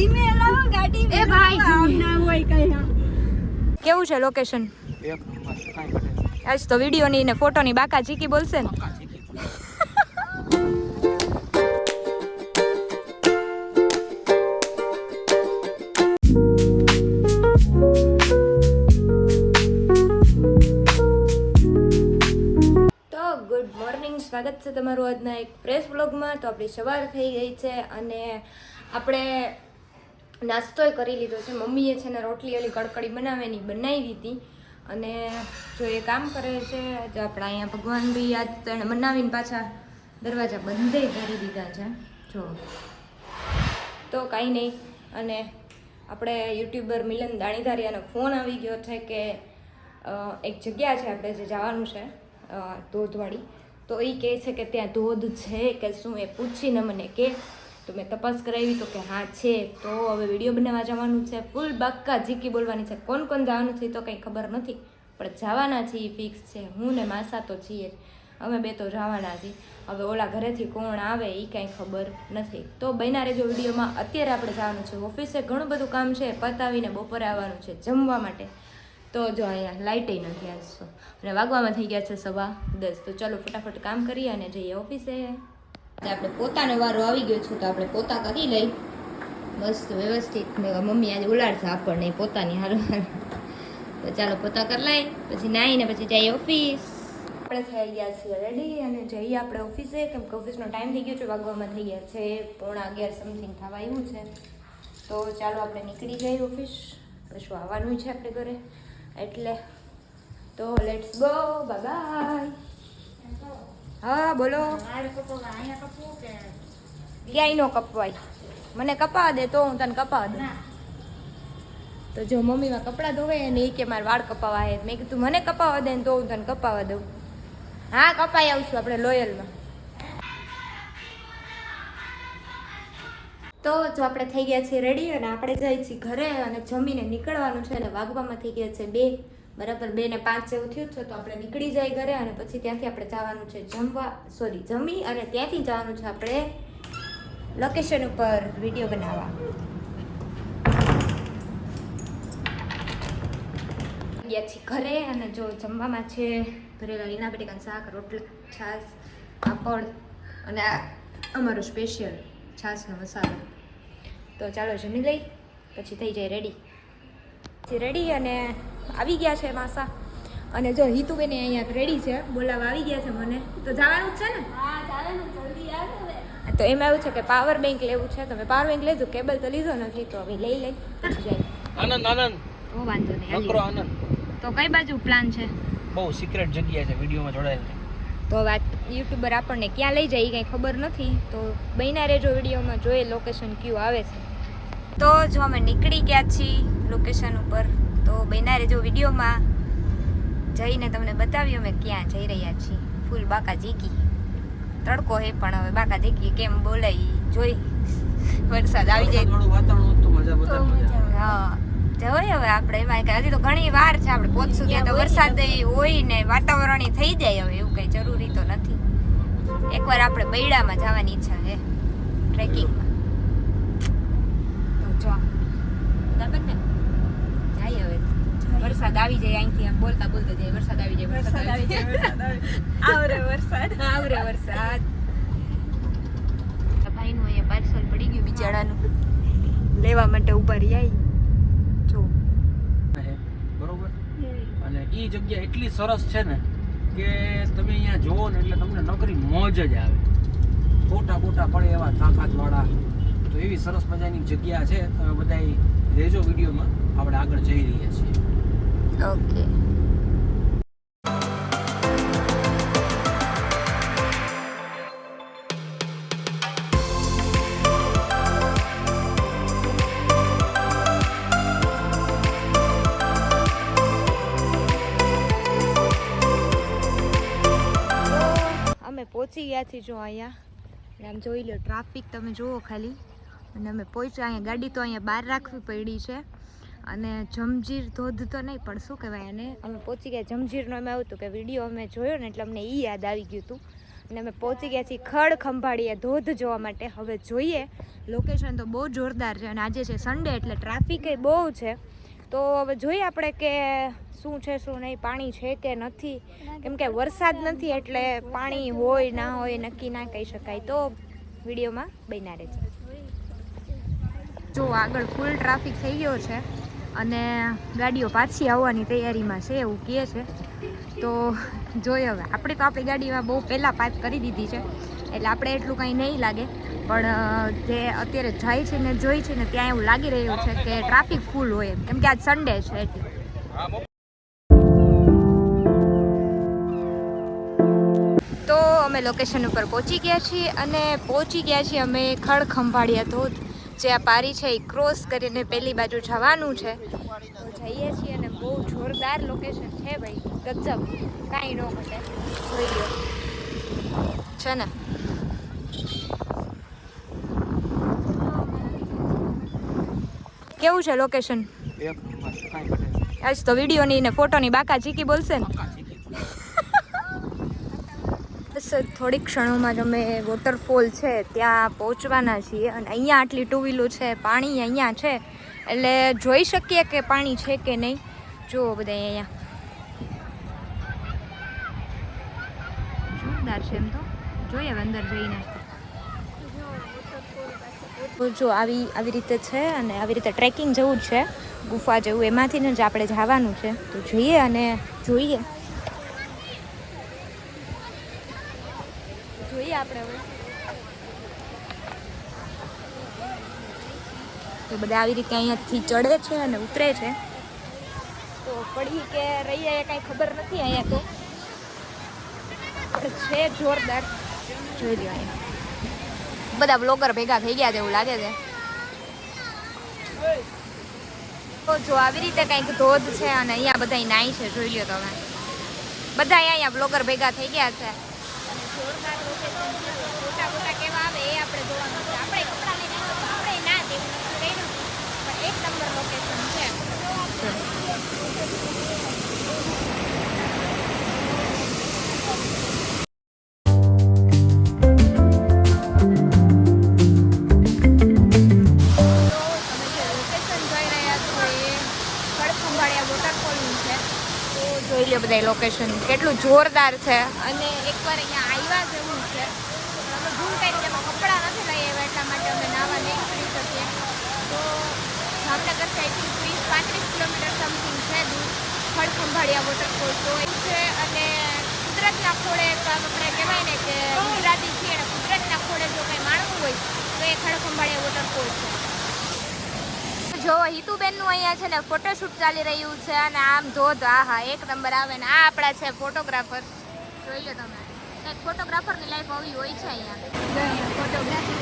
ધીમે હલાવો ગાડી એ ભાઈ આમ ના હોય કઈ કેવું છે લોકેશન એક નંબર કાઈ ઘટે આજ તો વિડિયો ની ને ફોટો ની બાકા ચીકી બોલશે ને ગુડ મોર્નિંગ, સ્વાગત છે તમારું આજના એક ફ્રેશ વ્લોગમાં. તો આપણી સવાર થઈ ગઈ છે અને આપણે નાસ્તોય કરી લીધો છે. મમ્મીએ છે ને રોટલી ઓલી કડકડી બનાવેની બનાવી હતી અને જો એ કામ કરે છે. જો આપણે અહીંયા ભગવાન બી યાદ એને બનાવીને પાછા દરવાજા બંધે કરી દીધા છે જો. તો કાંઈ નહીં. અને આપણે યુટ્યુબર મિલન દાણીધારિયાનો ફોન આવી ગયો છે કે એક જગ્યા છે આપણે જે જવાનું છે ધોધવાળી. તો એ કહે છે કે ત્યાં ધોધ છે કે શું, એ પૂછીને મને કે તો મેં તપાસ કરાવી તો કે હા છે. તો હવે વિડીયો બનાવવા જવાનું છે. ફૂલ બાક્કા ઝીકી બોલવાની છે. કોણ કોણ જવાનું છે તો કંઈ ખબર નથી, પણ જવાના છીએ ફિક્સ છે. હું ને માસા તો છીએ જ, અમે બે તો જવાના છીએ. હવે ઓલા ઘરેથી કોણ આવે એ કાંઈ ખબર નથી. તો બન્યા રહેજો વિડીયોમાં. અત્યારે આપણે જવાનું છે ઓફિસે. ઘણું બધું કામ છે, પતાવીને બપોરે આવવાનું છે જમવા માટે. તો જો અહીંયા લાઇટે નથી આજ તો, અને વાગવામાં થઈ ગયા છે 10:15. તો ચલો ફટાફટ કામ કરીએ અને જઈએ ઓફિસે. આપણે પોતાનો વારો આવી ગયો છે તો આપણે પોતા કરી લઈ મસ્ત વ્યવસ્થિત. મમ્મી આજે ઉલાડશે આપણને પોતાની હારવાર. તો ચાલો પોતા કરી લઈ, પછી નાહીને પછી જઈએ ઓફિસ. આપણે થઈ ગયા છીએ રેડી અને જઈએ આપણે ઓફિસે, કેમ કે ઓફિસનો ટાઈમ થઈ ગયો છે. વાગવામાં થઈ ગયા છે 11:15 સમથિંગ થવા આવ્યું છે. તો ચાલો આપણે નીકળી જઈએ ઓફિસ. પછી આવવાનું છે આપણે ઘરે એટલે. તો લેટ્સ ગો, બાય બાય. હા બોલો. ક્યાંય નો કપવાય, મને કપાવા દે તો હું તને કપાવા દઉં. તો જો મમ્મીમાં કપડાં ધોવે ને એ કે મારે વાળ કપાવા હે. મેં કીધું મને કપાવા દે ને તો હું તને કપાવા દઉં. હા કપાઈ આવશું આપણે લોયલમાં. તો જો આપણે થઈ ગયા છીએ રેડી અને આપણે જઈએ છીએ ઘરે અને જમીને નીકળવાનું છે. અને વાગવામાં થઈ ગયા છે 2, બરાબર 2:05 જેવું થયું છે. તો આપણે નીકળી જાય ઘરે અને પછી ત્યાંથી આપણે જવાનું છે જમી અને ત્યાંથી જવાનું છે આપણે લોકેશન ઉપર વિડીયો બનાવવા. ગયા છીએ ઘરે અને જો જમવામાં છે ભરેલા લીલા બટેકાનું શાક, રોટલા, છાશ, પાપડ અને અમારો સ્પેશિયલ છાશનો મસાલો. તો ચાલો જમી લઈ પછી થઈ જાય રેડી. અને આવી ગયા છે માસા અને જો હિતુબેન અહીંયા રેડી છે, બોલાવા આવી ગયા છે મને. તો જવાનું જ છે ને? હા જવાનું, જલ્દી આવો. તો એમાં એવું છે કે પાવર બેંક લેવું છે. તમે પાવર બેંક લેજો, કેબલ તો લીધો નથી તો હવે લઈ પછી જાય. આનંદ ઓ વાંધો નહીં, નકરો આનંદ. તો કઈ બાજુ પ્લાન છે? બહુ સિક્રેટ જગ્યા છે, વિડીયોમાં જોડાયેલ છે. તો વાત યુટ્યુબર આપણને ક્યાં લઈ જાય એ કંઈ ખબર નથી. તો બન્યા રહેજો વિડીયોમાં, જોઈએ લોકેશન કયું આવે છે. તો જો અમે નીકળી ગયા છીએ લોકેશન ઉપર. તો બન્યા રહેજો વિડીયોમાં, જઈને તમને બતાવ્યું અમે ક્યાં જઈ રહ્યા છીએ. ફૂલ બાકા ઝીકી તડકો હે પણ હવે બાકા ઝીકી કેમ બોલાય જોઈ. વરસાદ આવી જાય વાતાવરણ તો મજા. હા જોઈએ હવે આપણે એમાં કે હજી તો ઘણી વાર છે. આપણે પહોંચશું ત્યાં તો વરસાદ હોય ને વાતાવરણ થઈ જાય. હવે એવું કંઈ જરૂરી તો નથી. એકવાર આપણે બૈડામાં જવાની ઈચ્છા છે ટ્રેકિંગમાં. તો જો બરાબર ને જાય હવે. વરસાદ આવી જાય અહીંથી આમ બોલતા બોલતા જાય. વરસાદ આવી જાય, વરસાદ આવી જાય, આવરે વરસાદ. ભાઈનું અહીંયા પાર્સલ પડી ગયું બિચારાનું, લેવા માટે ઉભા રહી જો. બરોબર. અને એ જગ્યા એટલી સરસ છે ને કે તમે અહીંયા જોવો ને એટલે તમને નકરી મોજ જ આવે. ફોટા બોટા પડે એવા તાકાત વાળા. તો એવી સરસ મજાની જગ્યા છે. તમે બધા રહેજો વિડીયોમાં, આપણે આગળ જઈ રહ્યા છીએ. ઓકે. પહોંચી ગયા છીએ જો અહીંયા. આમ જોઈ લો ટ્રાફિક તમે જુઓ ખાલી. અને અમે પહોંચ્યા અહીંયા. ગાડી તો અહીંયા બહાર રાખવી પડી છે. અને જમજીર ધોધ તો નહીં પણ શું કહેવાય એને, અમે પહોંચી ગયા જમજીરનો. એમાં એવું હતું કે વિડીયો અમે જોયો ને એટલે અમને એ યાદ આવી ગયું હતું. અને અમે પહોંચી ગયા છીએ ખડ ખંભાળીએ ધોધ જોવા માટે. હવે જોઈએ, લોકેશન તો બહુ જોરદાર છે અને આજે છે સન્ડે એટલે ટ્રાફિક એ બહુ છે. તો હવે જોઈએ આપણે કે શું છે શું નહીં, પાણી છે કે નથી, કેમ કે વરસાદ નથી એટલે પાણી હોય ના હોય નક્કી ના કહી શકાય. તો વિડીયોમાં બન્યા રહેજો. જો આગળ ફૂલ ટ્રાફિક થઈ ગયો છે અને ગાડીઓ પાછી આવવાની તૈયારીમાં છે એવું કહે છે. તો જોઈએ હવે, આપણે તો આપણી ગાડીમાં બહુ પહેલાં પાર્ક કરી દીધી છે એટલે આપણે એટલું કંઈ નહીં લાગે, પણ જે અત્યારે જાય છે ને જોઈ છે ને ત્યાં એવું લાગી રહ્યું છે કે ટ્રાફિક ફૂલ હોય કેમ કે આજ સન્ડે છે એટલે. તો અમે લોકેશન ઉપર પહોંચી ગયા છીએ અને પહોંચી ગયા છીએ અમે ખડ ખંભાળિયા ધોધ. જે આ પારી છે એ ક્રોસ કરીને પેલી બાજુ જવાનું છે. તો જઈએ છીએ અને બહુ જોરદાર લોકેશન છે ભાઈ, ગજબ, કાંઈ ન ઘટે. જોઈ લો છે ને. કેવું છે લોકેશન? આજ તો વિડીયોની ને ફોટોની બાકા ચીકી બોલશે ને. બસ થોડીક ક્ષણોમાં જ અમે વોટરફોલ છે ત્યાં પહોંચવાના છીએ અને અહીંયા આટલી ટુ વ્હીલો છે, પાણી અહીંયા છે એટલે જોઈ શકીએ કે પાણી છે કે નહીં. જુઓ બધા અહીંયા જોરદાર છે એમ તો. જોઈએ અંદર જઈને. જો આવી રીતે છે અને આવી રીતે ટ્રેકિંગ જેવું જ છે, ગુફા જેવું, એમાંથી જ આપણે જવાનું છે. તો જઈએ અને જોઈએ આપણે હવે. તો બધા આવી રીતે અહીંયાથી ચડે છે અને ઉતરે છે. તો પડી કે રહી જાય કાંઈ ખબર નથી. અહીંયા તો છે જોરદાર. જોઈ લો અહીંયા બધા બ્લોગર ભેગા થઈ ગયા છે એવું લાગે છે. તો જો આવી રીતે કંઈક ધોધ છે અને અહીંયા બધા નાઈ છે. જોઈ લો તમે, બધા અહીંયા બ્લોગર ભેગા થઈ ગયા છે. જોરદાર લોકેશન છે. ફોટા ફોટા કેવા આવે એ આપણે જોવાનું છે. આપણે કપડાં લઈને આવ્યો તો આપણે ના દેવું નથી કર્યું, પણ એક નંબર લોકેશન છે. જોઈ લો બધા લોકેશન કેટલું જોરદાર છે અને એકવાર અહીંયા આવ્યા જેવું છે. અમે ભૂલ કરી કે એમાં કપડાં નથી લઈ આવ્યા એટલા માટે અમે નાવા નહીં કરી શકીએ. તો જામનગરથી આઈ થિંક 30-35 કિલોમીટર સમથિંગ છે દૂર ખડ ખંભાળિયા વોટરફોલ. તો એ છે અને કુદરતના ખોળે આપણે કહેવાય ને કે ગુજરાતી છીએ અને કુદરતના ખોળે જો કંઈ માણવું હોય તો એ ખડ ખંભાળિયા વોટરફોલ છે. જો હિતુબેનનું અહીંયા છે ને ફોટોશૂટ ચાલી રહ્યું છે અને આમ ધોધ, આહા એક નંબર આવે ને. આ આપણા છે ફોટોગ્રાફર. જોઈ લો તમે, એક ફોટોગ્રાફરની લાઈફ આવી હોય છે અહીંયા. ફોટોગ્રાફી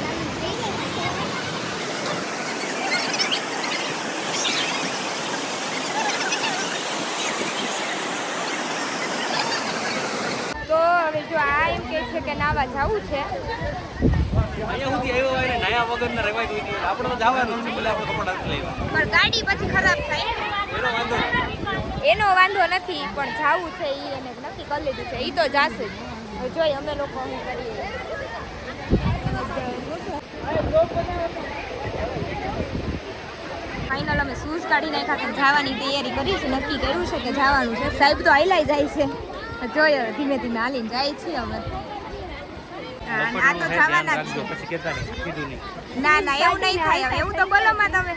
તો હવે જો આ એમ કે છે કે નાવા જવું છે. અહીંયા સુધી આવ્યો હોય ને નાયા વગર ને રહેવાય દઈએ. આપણે તો જવાનું છે, ભલે આપણે કપડા નથી લેવા, પણ ગાડી પછી ખરાબ થાય એનો વાંધો નથી, પણ જાવું છે ઈ એને નક્કી કરી લીધું છે. ઈ તો જાશે જ. જોઈ અમે લોકો શું કરીએ. ફાઇનલ અમે શૂઝ કાઢી નાખ્યા, જવાની તૈયારી કરી છે, નક્કી કર્યું છે કે જવાનું છે. સાહેબ તો હાઈલાઈ જાય છે. જોઈએ ધીમે ધીમે હાલીને જાય છીએ અમે. આ તો જવાના જ છે. ના ના એવું નહીં થાય હવે. એવું તો બોલો માં તમે.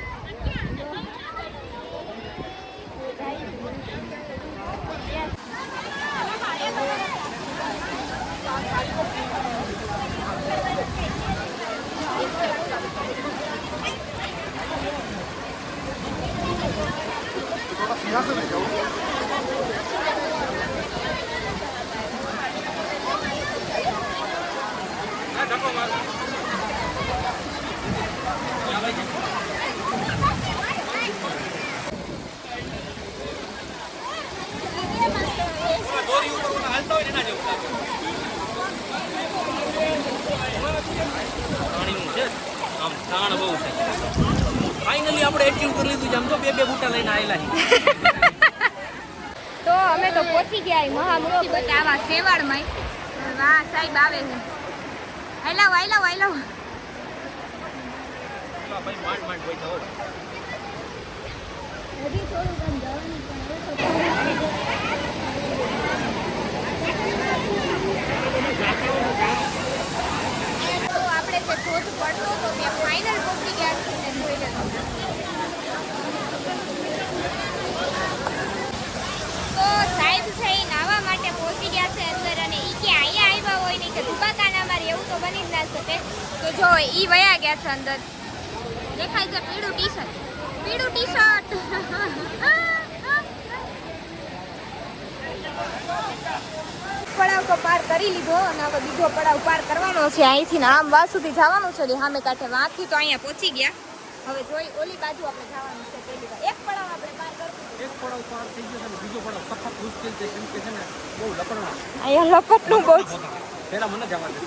ફાઇનલી આપણે એક્ટિવ કરી લીધું છે. આમ તો બે બૂટા લઈને આવેલા. તો અમે તો પહોંચી ગયા મહામુખી બતાવા સેવાળમાં. વાહ સાહેબ આવે છે. હેલાવ હેલાવ હેલાવ. ભાઈ માંડ માંડ હોય તો હજી થોડું કામ જવાનું તો આપણે જે શોધ પડતો હતો ત્યાં ફાઇનલ પહોંચી ગયા છીએ ને જોઈ લે તમે. તો સાહેબ છે એ નાવા માટે પહોંચી ગયા છે અંદર અને ઈ કે અહીંયા આવ્યા હોય નહીં કે દુબાકાના મારે એવું તો બની જ ના શકે. તો જો ઈ વયા ગયા છે અંદર. દેખાય છે પીળું ટી શર્ટ. પીળું ટી શર્ટ. પડાવ તો પાર કરી લીધો અને હવે બીજો પડાવ પાર કરવાનો છે. અહીંથી ને આમ વાસ સુધી જવાનું છે. સામે કાંઠે વાંથી તો અહીંયા પહોંચી ગયા. હવે જોઈ ઓલી બાજુ આપણે જવાનું છે. પેલી વાર એક પડાવ આપણે પાર કરવું. એક પડાવ પાર થઈ ગયો છે બીજો પડાવ સખત મુશ્કેલ છે કેમ કે છે ને બહુ લપડવા અહીંયા લપટનું બહુ છે. પહેલા મને જવા દે.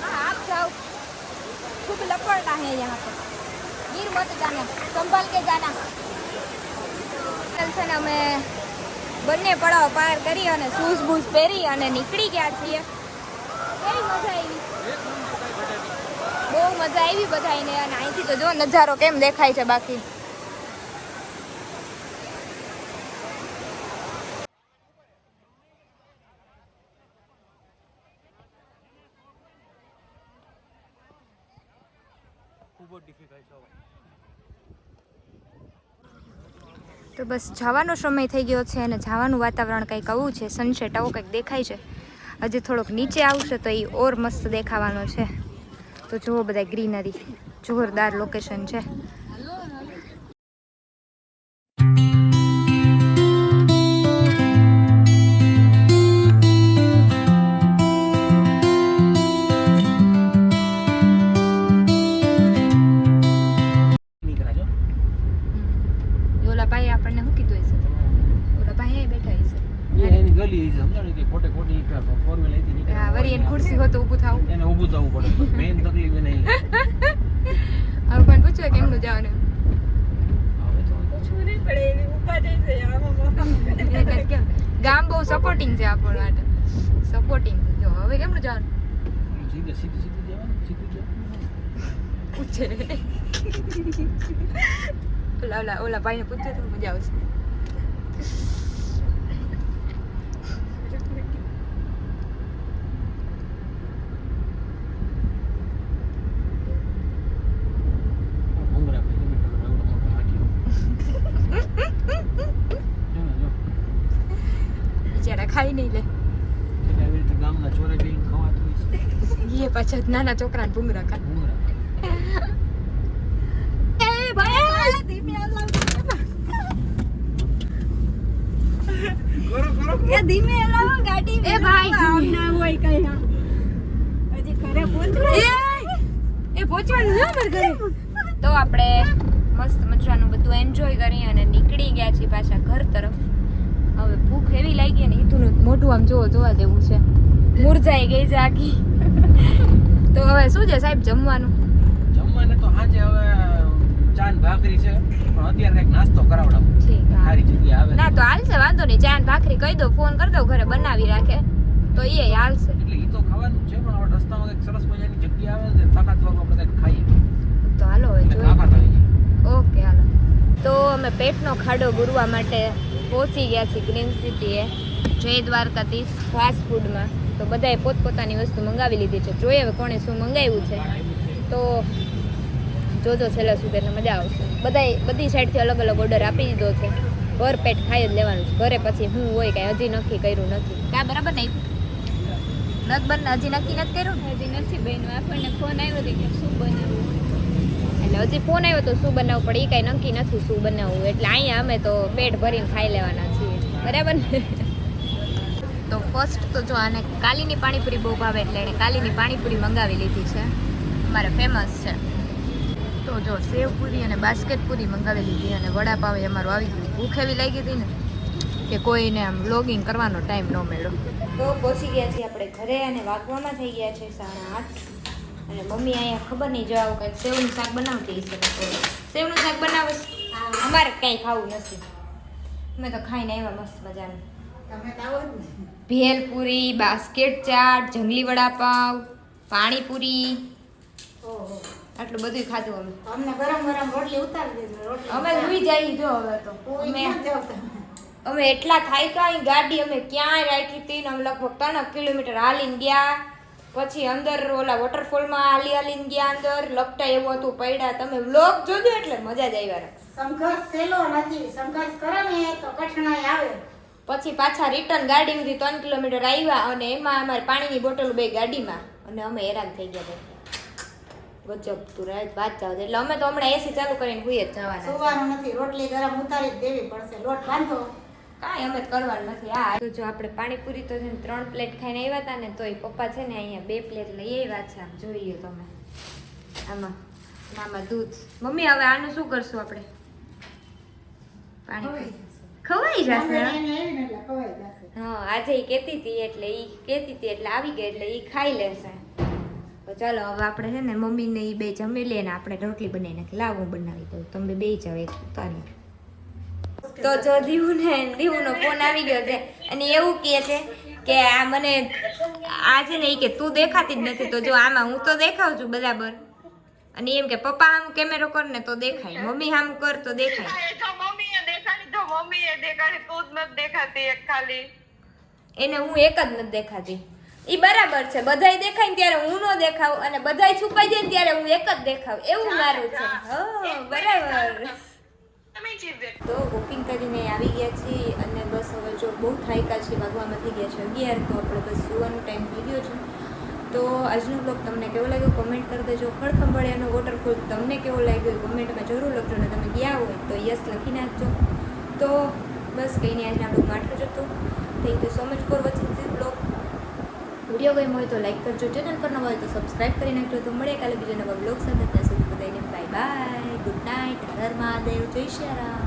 हाँ आप जाओ खूब लपड़ना है यहाँ पे गिर मत जाना संभाल के जाना છે ને અમે બંને પડાવ પાર કરી અને શૂઝ બૂઝ પહેરી અને નીકળી ગયા છીએ. કેવી મજા આવી? બહુ મજા આવી બધાને અને અહીંથી તો જો નજારો કેમ દેખાય છે બાકી. તો બસ જવાનો સમય થઈ ગયો છે અને જવાનું વાતાવરણ કંઈક આવું છે. સનસેટ આવો કંઈક દેખાય છે. હજી થોડોક નીચે આવશે તો એ ઓર મસ્ત દેખાવાનો છે. તો જુઓ બધા ગ્રીનરી જોરદાર લોકેશન છે. ઓલા ભાઈ આપણને શું કીધું હશે? ઓલા ભાઈ બેઠા હશે. એની ગલી છે સમજાણી કે ખોટે ખોટી ફોર્મેલ હતી નીકળે. હા વરી એની ખુરશી હોય તો ઊભું થાવું. એને ઊભું થવું પડે મેઇન તકલીફ એને ઈ. હવે પણ પૂછ્યું કેમનું જવાનું? હવે તો પૂછવું નહીં પડે એવી ઊભા થઈ જાય આમાં કેમ ગામ બહુ સપોર્ટિંગ છે આપણ માટે. સપોર્ટિંગ. જો હવે કેમનું જવાનું? સીધે સીધું સીધું જવાનું સીધું જવાનું. પૂછે ઓલા ભાઈને પૂછે તો મજા આવશે. ભૂંગરા કિલોમીટર એવડો મોટો હાથીઓ. બિચારા ખાઈ નહીં લે. એટલે આવી રીતે ગામના ચોરે બેહીને ખવાતું હોય છે. એ પાછા નાના છોકરાને ભૂંગરા ખા. ભૂંગરા. ધીમે હલાવો ગાડી એ ભાઈ ના હોય કઈ હજી ઘરે પહોંચવું એ પહોંચવાનું છે અમારે ઘરે. તો આપણે મસ્ત મજાનું બધું એન્જોય કરી અને નીકળી ગયા છીએ પાછા ઘર તરફ. હવે ભૂખ એવી લાગી ને ઈધુનું મોઢું આમ જોવા જેવું છે. મુરઝાઈ ગઈ છે આખી. તો હવે શું છે સાહેબ જમવાનું? જમવાને તો સાંજે હવે ચાન ભાખરી છે પણ અત્યારે કંઈક નાસ્તો કરાવડાવું. ઠીક હા. સારી જગ્યા આવે ના તો હાલશે વાંધો નહીં. ચાન ભાખરી કહી દો ફોન કરી દો ઘરે બનાવી રાખે તો એ હાલશે. એટલે ઈ તો ખાવાનું જ છે પણ હવે રસ્તામાં કંઈક સરસ મજાની જગ્યા આવે ને તાકાત વાળું આપણે કંઈક ખાઈએ તો હાલો હવે એટલે જોઈએ. તાકાત આવી જાય. ઓકે હાલો. તો અમે પેટનો ખાડો ગુરવા માટે પહોંચી ગયા છીએ ગ્રીન સિટીએ જય દ્વારકાધીશ ફાસ્ટ ફૂડમાં. તો બધાએ પોતપોતાની વસ્તુ મંગાવી લીધી છે. જોઈએ હવે કોણે શું મંગાવ્યું છે. તો જોજો છેલ્લા સુધી એટલે મજા આવશે. બધી સાઈડથી અલગ અલગ ઓર્ડર આપી દીધો છે. ભર પેટ ખાઈ જ લેવાનું છે. ઘરે પછી હું હોય કાંઈ હજી નક્કી કર્યું નથી. કાં બરાબર નહીં હજી નક્કી નથી કર્યું? હજી નથી બન્યું. આપણને ફોન આવ્યો હતો કે શું બનાવવું એટલે હજી ફોન આવ્યો તો શું બનાવવું પડે એ કાંઈ નક્કી નથી શું બનાવવું. એટલે અહીંયા અમે તો પેટ ભરીને ખાઈ લેવાના છીએ બરાબર ને. તો ફર્સ્ટ તો જો આને કાલીની પાણીપુરી બહુ ભાવે એટલે એણે કાલીની પાણીપુરી મંગાવી લીધી છે. અમારે ફેમસ છે. તો જો સેવપુરી અને બાસ્કેટપુરી મંગાવી લીધી અને વડાપાવ અમારું આવી ગયું. ભૂખ એવી લાગી હતી ને કે કોઈને આમ વ્લોગિંગ કરવાનો ટાઈમ ન મળ્યો. તો પહોંચી ગયા છીએ આપણે ઘરે અને વાગવામાં થઈ ગયા છે 8:30 અને મમ્મી અહીંયા ખબર નહીં જો આવું કંઈક સેવનું શાક બનાવતી હશે. સેવનું શાક બનાવે અમારે કંઈ ખાવું નથી. અમે તો ખાઈને આવ્યા મસ્ત મજાનું. તમે ખાવો ને ભેલપુરી, બાસ્કેટ ચાટ, જંગલી વડાપાવ, પાણીપુરી, ઓહો આટલું બધું ખાધું અમે. અમને ગરમ ગરમ રોટલી ઉતારી દેજો રોટલી અમે સુઈ જઈએ જો હવે તો. કોઈ અમે ક્યાં જાવ તમે? અમે એટલા ખાઈ ખાઈ ગાડી અમે ક્યાંય રાખી હતી ને અમે લગભગ 3 કિલોમીટર હાલીને ગયા. પછી અંદર ઓલા વોટરફોલમાં હાલીને ગયા અંદર લપટા એવું હતું પડ્યા. તમે વ્લોગ જોજો એટલે મજા જ આવી. સંઘર્ષ સહેલો નથી, સંઘર્ષ કરે ને તો કઠણાઈ આવે. પછી પાછા રિટર્ન ગાડી સુધી 3 કિલોમીટર આવ્યા અને એમાં અમારે પાણીની બોટલ બે ગાડીમાં અને અમે હેરાન થઈ ગયા હતા. ગજબ તું રાત વાત જાવ એટલે અમે તો હમણાં એસી ચાલુ કરીને ભૂઈ જ જવાના. સુવાનું નથી, રોટલી ગરમ ઉતારી જ દેવી પડશે. લોટ બાંધો. કાંઈ અમે કરવાનું નથી. આ તો જો આપણે પાણીપુરી તો છે ને 3 પ્લેટ ખાઈને આવ્યા હતા ને તોય પપ્પા છે ને અહીંયા 2 પ્લેટ લઈ આવ્યા છે. આમ જોઈ લો તમે આમાં દૂધ. મમ્મી હવે આનું શું કરશું આપણે? પાણીપુરી ખવાઈ જશે. એને આવી ને એટલે ખવાઈ જશે. હા આજે ઈ કહેતી હતી એટલે આવી ગઈ એટલે ઈ ખાઈ લેશે. તો ચાલો હવે આપણે છે ને મમ્મીને ઈ બે જમી લે ને આપણે રોટલી બનાવી નાખી. લાવ હું બનાવી દઉં, તમે બે જાવ એક ઉતારી. તો જો દીવુનો ફોન આવી ગયો છે અને એવું કહે છે કે આ મને આ છે ને ઈ કે તું દેખાતી જ નથી. તો જો આમાં હું તો દેખાવ છું બરાબર અને એમ કે પપ્પા આમ કેમેરો કર ને તો દેખાય, મમ્મી આમ કર તો દેખાય. એને હું એક જ નથી દેખાતી. ઈ બરાબર છે, બધાય દેખાય ને ત્યારે હું ન દેખાવ અને બધાય છુપાઈ જાય ને ત્યારે હું એક જ દેખાવ. એવું મારું છે. હા બરાબર. તો બુકિંગ કરીને આવી ગયા છીએ અને બસ હવે જો બહુ થાક્યા છે. વાગવામાં થઈ ગયા છે 11. તો આપણે બસ સુવાનો ટાઈમ થઈ ગયો છે. તો આજનો બ્લોગ તમને કેવો લાગ્યો કમેન્ટ કરી દેજો. ખડખંભાળિયાનો વોટરફોલ તમને કેવો લાગ્યો કમેન્ટમાં જરૂર લખજો અને તમે ગયા હોય તો યસ લખી નાખજો. તો બસ કંઈ નહીં, આજના બ્લોગમાં આટલું જ હતું. Thank you so much for watching this blog. Video ગમ્યો હોય તો લાઈક કરજો, ચેનલ પર નવા હોય તો સબસ્ક્રાઈબ કરી નાખજો. તો મળીએ કાલે બીજા નવા બ્લોગ સાથે. ત્યાં સુધી બધાને bye bye, good night, Har Har Mahadev, જય શ્રી રામ.